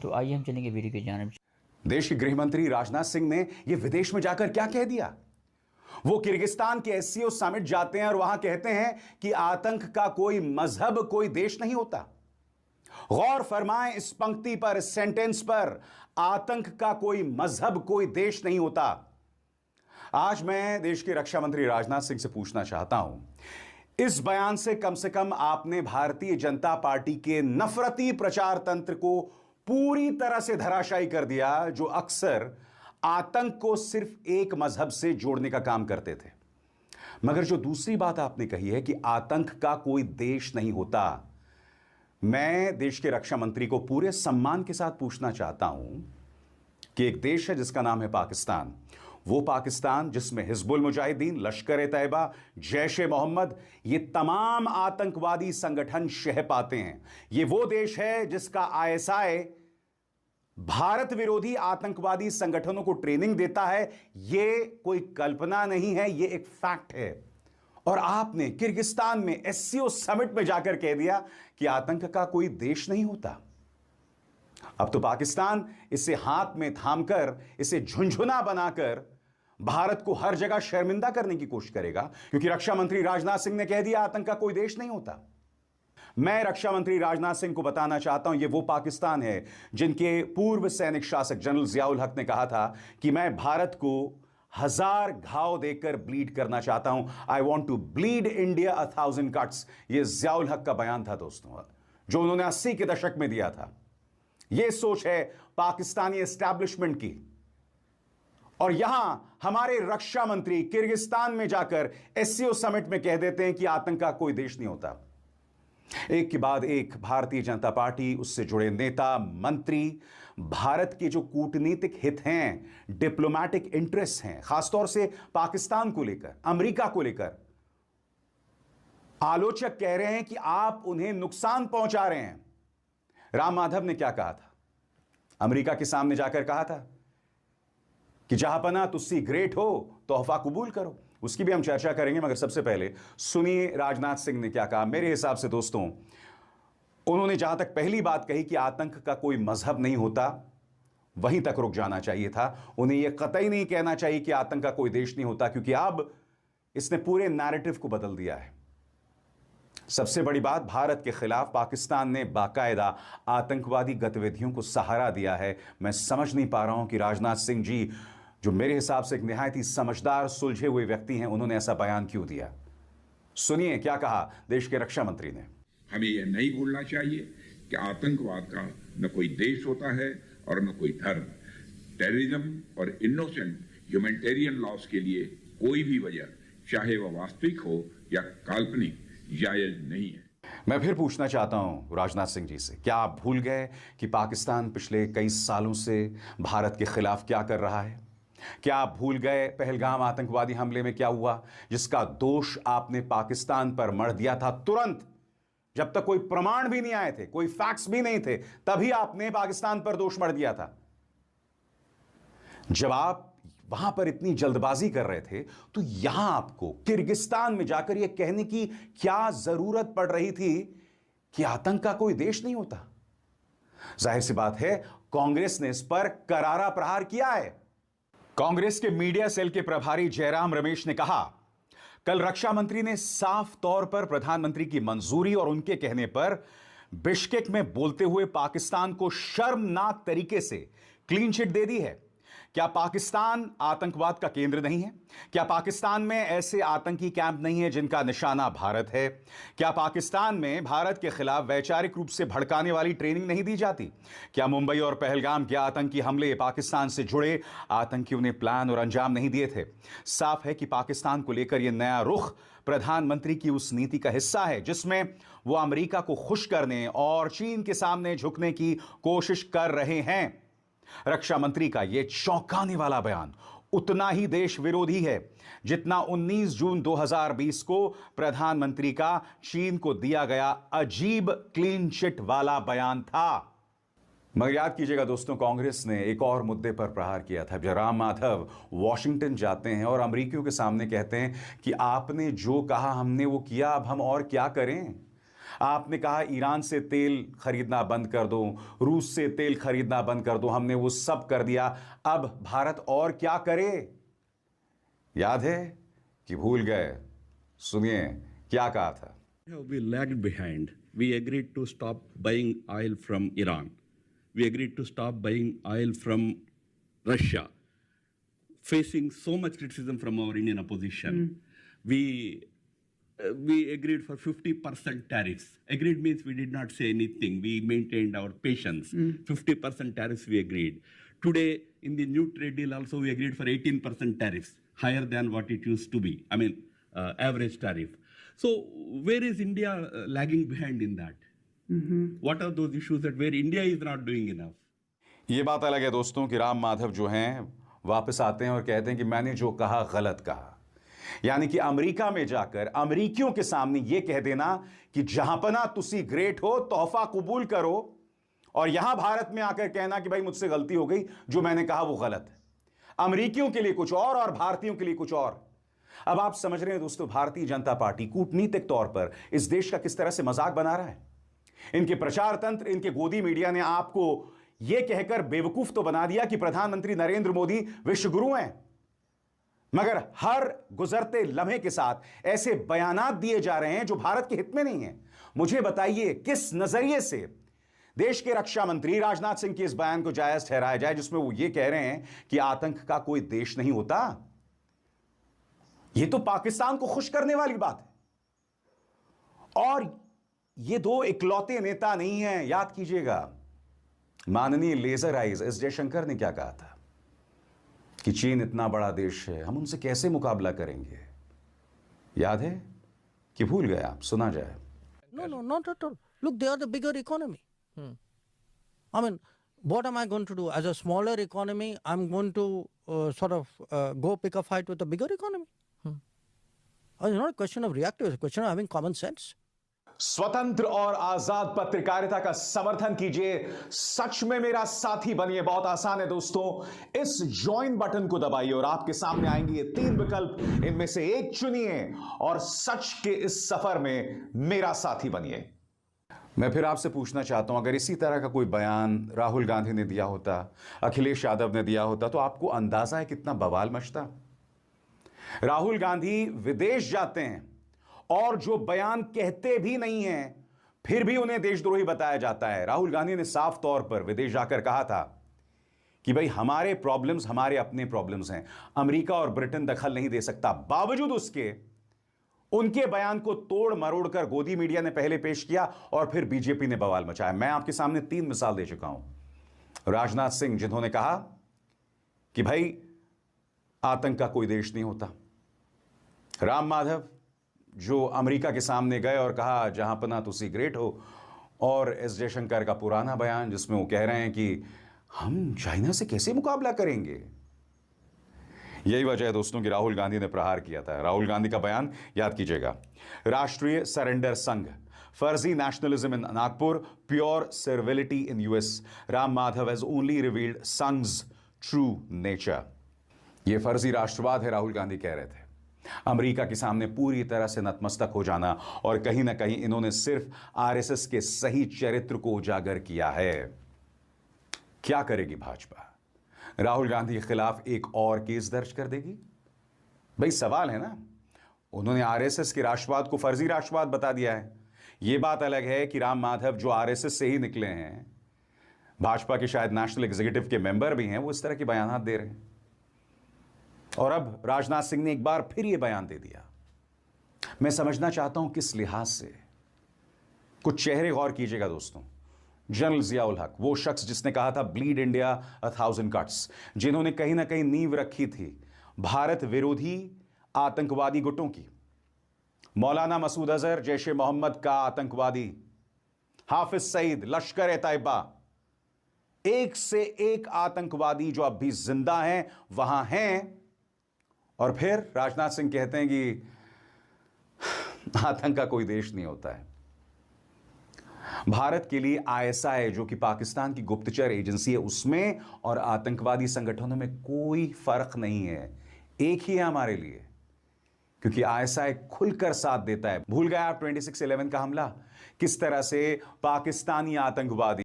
तो आइए हम चलेंगे वीडियो की जानिब। देश के गृह मंत्री राजनाथ सिंह ने यह विदेश में जाकर क्या कह दिया। वो किर्गिस्तान के एससीओ समिट जाते हैं और वहां कहते हैं कि आतंक का कोई मजहब, कोई देश नहीं होता। गौर फरमाएं इस पंक्ति पर, इस सेंटेंस पर, आतंक का कोई मजहब, कोई देश नहीं होता। आज मैं देश के रक्षा मंत्री राजनाथ सिंह से पूछना चाहता हूं, इस बयान से कम आपने भारतीय जनता पार्टी के नफरती प्रचार तंत्र को पूरी तरह से धराशायी कर दिया, जो अक्सर आतंक को सिर्फ एक मजहब से जोड़ने का काम करते थे। मगर जो दूसरी बात आपने कही है कि आतंक का कोई देश नहीं होता, मैं देश के रक्षा मंत्री को पूरे सम्मान के साथ पूछना चाहता हूं कि एक देश है जिसका नाम है पाकिस्तान। वो पाकिस्तान जिसमें हिजबुल मुजाहिदीन, लश्कर-ए-तैयबा, जैश-ए-मोहम्मद, ये तमाम आतंकवादी संगठन शह पाते हैं। ये वो देश है जिसका आईएसआई भारत विरोधी आतंकवादी संगठनों को ट्रेनिंग देता है। ये कोई कल्पना नहीं है, ये एक फैक्ट है। और आपने किर्गिस्तान में एससीओ समिट में जाकर कह दिया कि आतंक का कोई देश नहीं होता। अब तो पाकिस्तान इसे हाथ में थामकर, इसे झुंझुना बनाकर भारत को हर जगह शर्मिंदा करने की कोशिश करेगा, क्योंकि रक्षा मंत्री राजनाथ सिंह ने कह दिया आतंक का कोई देश नहीं होता। मैं रक्षा मंत्री राजनाथ सिंह को बताना चाहता हूं, यह वो पाकिस्तान है जिनके पूर्व सैनिक शासक जनरल जियाउल हक ने कहा था कि मैं भारत को 1000 घाव देकर ब्लीड करना चाहता हूं। I want to bleed India 1000 cuts. यह जियाउल हक का बयान था दोस्तों, जो उन्होंने 80 के दशक में दिया था। यह सोच है पाकिस्तानी एस्टैब्लिशमेंट की। और यहां हमारे रक्षा मंत्री किर्गिस्तान में जाकर एससीओ समिट में कह देते हैं कि आतंक का कोई देश नहीं होता। एक के बाद एक भारतीय जनता पार्टी, उससे जुड़े नेता, मंत्री, भारत के जो कूटनीतिक हित हैं, डिप्लोमैटिक इंटरेस्ट हैं, खासतौर से पाकिस्तान को लेकर, अमेरिका को लेकर, आलोचक कह रहे हैं कि आप उन्हें नुकसान पहुंचा रहे हैं। राम माधव ने क्या कहा था? अमेरिका के सामने जाकर कहा था कि जहांपना तुस्सी ग्रेट हो, तोहफा कबूल करो। उसकी भी हम चर्चा करेंगे, मगर सबसे पहले सुनिए राजनाथ सिंह ने क्या कहा। मेरे हिसाब से दोस्तों, उन्होंने जहां तक पहली बात कही कि आतंक का कोई मजहब नहीं होता, वहीं तक रुक जाना चाहिए था। उन्हें यह कतई नहीं कहना चाहिए कि आतंक का कोई देश नहीं होता, क्योंकि अब इसने पूरे नैरेटिव को बदल दिया है। सबसे बड़ी बात, भारत के खिलाफ पाकिस्तान ने बाकायदा आतंकवादी गतिविधियों को सहारा दिया है। मैं समझ नहीं पा रहा हूं कि राजनाथ सिंह जी, जो मेरे हिसाब से एक निहायत ही समझदार, सुलझे हुए व्यक्ति हैं, उन्होंने ऐसा बयान क्यों दिया। सुनिए क्या कहा देश के रक्षा मंत्री ने। हमें यह नहीं भूलना चाहिए कि आतंकवाद का न कोई देश होता है और न कोई धर्म। टेररिज्म और इनोसेंट ह्यूमैनिटेरियन लॉस के लिए कोई भी वजह, चाहे वह वास्तविक हो या काल्पनिक, जायज नहीं है। मैं फिर पूछना चाहता हूं राजनाथ सिंह जी से, क्या आप भूल गए कि पाकिस्तान पिछले कई सालों से भारत के खिलाफ क्या कर रहा है? क्या आप भूल गए पहलगाम आतंकवादी हमले में क्या हुआ, जिसका दोष आपने पाकिस्तान पर मढ़ दिया था तुरंत, जब तक कोई प्रमाण भी नहीं आए थे, कोई फैक्ट्स भी नहीं थे, तभी आपने पाकिस्तान पर दोष मढ़ दिया था। जब आप वहां पर इतनी जल्दबाजी कर रहे थे, तो यहां आपको किर्गिस्तान में जाकर यह कहने की क्या जरूरत पड़ रही थी कि आतंक का कोई देश नहीं होता? जाहिर सी बात है, कांग्रेस ने इस पर करारा प्रहार किया है। कांग्रेस के मीडिया सेल के प्रभारी जयराम रमेश ने कहा, कल रक्षा मंत्री ने साफ तौर पर प्रधानमंत्री की मंजूरी और उनके कहने पर बिश्केक में बोलते हुए पाकिस्तान को शर्मनाक तरीके से क्लीन चिट दे दी है। क्या पाकिस्तान आतंकवाद का केंद्र नहीं है? क्या पाकिस्तान में ऐसे आतंकी कैंप नहीं है जिनका निशाना भारत है? क्या पाकिस्तान में भारत के खिलाफ वैचारिक रूप से भड़काने वाली ट्रेनिंग नहीं दी जाती? क्या मुंबई और पहलगाम के आतंकी हमले पाकिस्तान से जुड़े आतंकियों ने प्लान और अंजाम नहीं दिए थे? साफ है कि पाकिस्तान को लेकर यह नया रुख प्रधानमंत्री की उस नीति का हिस्सा है जिसमें वो अमेरिका को खुश करने और चीन के सामने झुकने की कोशिश कर रहे हैं। रक्षा मंत्री का यह चौंकाने वाला बयान उतना ही देश विरोधी है जितना 19 जून 2020 को प्रधानमंत्री का चीन को दिया गया अजीब क्लीन चिट वाला बयान था। मगर याद कीजिएगा दोस्तों, कांग्रेस ने एक और मुद्दे पर प्रहार किया था। जब राम माधव वॉशिंगटन जाते हैं और अमेरिकियों के सामने कहते हैं कि आपने जो कहा हमने वो किया, अब हम और क्या करें। आपने कहा ईरान से तेल खरीदना बंद कर दो, रूस से तेल खरीदना बंद कर दो, हमने वो सब कर दिया, अब भारत और क्या करे? याद है कि भूल गए? सुनिए क्या कहा था। We lagged behind. We agreed to stop buying oil from Iran. We agreed to stop buying oil from Russia, facing so much criticism from our Indian opposition. We agreed for 50% tariffs. Agreed means we did not say anything. We maintained our patience. 50% tariffs we agreed. Today, in the new trade deal also, we agreed for 18% tariffs, higher than what it used to be. I mean, average tariff. So where is India lagging behind in that? What are those issues that where India is not doing enough? ये बात अलग है दोस्तों कि राम माधव जो हैं वापस आते हैं और कहते हैं कि मैंने जो कहा गलत कहा। यानी कि अमेरिका में जाकर अमेरिकियों के सामने यह कह देना कि जहांपना तुसी ग्रेट हो, तोहफा कबूल करो, और यहां भारत में आकर कहना कि भाई मुझसे गलती हो गई, जो मैंने कहा वो गलत है। अमेरिकियों के लिए कुछ और भारतीयों के लिए कुछ और। अब आप समझ रहे हैं दोस्तों, भारतीय जनता पार्टी कूटनीतिक तौर पर इस देश का किस तरह से मजाक बना रहा है। इनके प्रचार तंत्र, इनके गोदी मीडिया ने आपको यह कहकर बेवकूफ तो बना दिया कि प्रधानमंत्री नरेंद्र मोदी विश्व गुरु हैं, मगर हर गुजरते लम्हे के साथ ऐसे बयानात दिए जा रहे हैं जो भारत के हित में नहीं है। मुझे बताइए किस नजरिए से देश के रक्षा मंत्री राजनाथ सिंह के इस बयान को जायज ठहराया जाए जिसमें वो ये कह रहे हैं कि आतंक का कोई देश नहीं होता। यह तो पाकिस्तान को खुश करने वाली बात है। और ये दो इकलौते नेता नहीं हैं, याद कीजिएगा। माननीय लेजर आइज एस जयशंकर ने क्या कहा था कि चीन इतना बड़ा देश है, हम उनसे कैसे मुकाबला करेंगे? याद है कि भूल गए आप? सुना जाए। No, not at all. Look, they are the bigger economy. I mean, what am I going to do? As a smaller economy, I'm going to go pick a fight with a bigger economy. It's not a question of reactive, it's a question of having common sense. स्वतंत्र और आजाद पत्रकारिता का समर्थन कीजिए, सच में मेरा साथी बनिए। बहुत आसान है दोस्तों, इस ज्वाइन बटन को दबाइए और आपके सामने आएंगे ये 3 विकल्प, इनमें से एक चुनिए और सच के इस सफर में मेरा साथी बनिए। मैं फिर आपसे पूछना चाहता हूं, अगर इसी तरह का कोई बयान राहुल गांधी ने दिया होता, अखिलेश यादव ने दिया होता, तो आपको अंदाजा है कितना बवाल मचता। राहुल गांधी विदेश जाते हैं और जो बयान कहते भी नहीं हैं, फिर भी उन्हें देशद्रोही बताया जाता है। राहुल गांधी ने साफ तौर पर विदेश जाकर कहा था कि भाई हमारे प्रॉब्लम्स हमारे अपने प्रॉब्लम्स हैं, अमेरिका और ब्रिटेन दखल नहीं दे सकता। बावजूद उसके उनके बयान को तोड़ मरोड़ कर गोदी मीडिया ने पहले पेश किया और फिर बीजेपी ने बवाल मचाया। मैं आपके सामने 3 मिसाल दे चुका हूं। राजनाथ सिंह जिन्होंने कहा कि भाई आतंक का कोई देश नहीं होता। राम माधव जो अमेरिका के सामने गए और कहा जहांपना तुसी ग्रेट हो। और एस जयशंकर का पुराना बयान जिसमें वो कह रहे हैं कि हम चाइना से कैसे मुकाबला करेंगे। यही वजह है दोस्तों कि राहुल गांधी ने प्रहार किया था। राहुल गांधी का बयान याद कीजिएगा। राष्ट्रीय सरेंडर संघ, फर्जी nationalism in Nagpur, pure servility in US. Ram Madhav has only revealed Sangh's true nature. यह फर्जी राष्ट्रवाद है, राहुल गांधी कह रहे थे। अमेरिका के सामने पूरी तरह से नतमस्तक हो जाना, और कहीं ना कहीं इन्होंने सिर्फ आरएसएस के सही चरित्र को उजागर किया है। क्या करेगी भाजपा? राहुल गांधी के खिलाफ एक और केस दर्ज कर देगी? भाई सवाल है ना। उन्होंने आरएसएस के राष्ट्रवाद को फर्जी राष्ट्रवाद बता दिया है। यह बात अलग है कि राम माधव जो आरएसएस से ही निकले हैं, भाजपा के शायद नेशनल एग्जीक्यूटिव के मेंबर भी हैं, वो इस तरह के बयान दे रहे हैं। और अब राजनाथ सिंह ने एक बार फिर यह बयान दे दिया। मैं समझना चाहता हूं किस लिहाज से। कुछ चेहरे गौर कीजिएगा दोस्तों। जनरल जियाउल हक, वो शख्स जिसने कहा था ब्लीड इंडिया 1000 कट्स, जिन्होंने कहीं ना कहीं नींव रखी थी भारत विरोधी आतंकवादी गुटों की। मौलाना मसूद अजहर, जैश ए मोहम्मद का आतंकवादी, हाफिज सईद, लश्कर ए तैयबा, एक से एक आतंकवादी जो अब भी जिंदा हैं वहां हैं। और फिर राजनाथ सिंह कहते हैं कि आतंक का कोई देश नहीं होता है। भारत के लिए आईएसआई जो कि पाकिस्तान की गुप्तचर एजेंसी है, उसमें और आतंकवादी संगठनों में कोई फर्क नहीं है, एक ही है हमारे लिए, क्योंकि आईएसआई खुलकर साथ देता है। भूल गए आप 26/11 का हमला? किस तरह से पाकिस्तानी आतंकवादी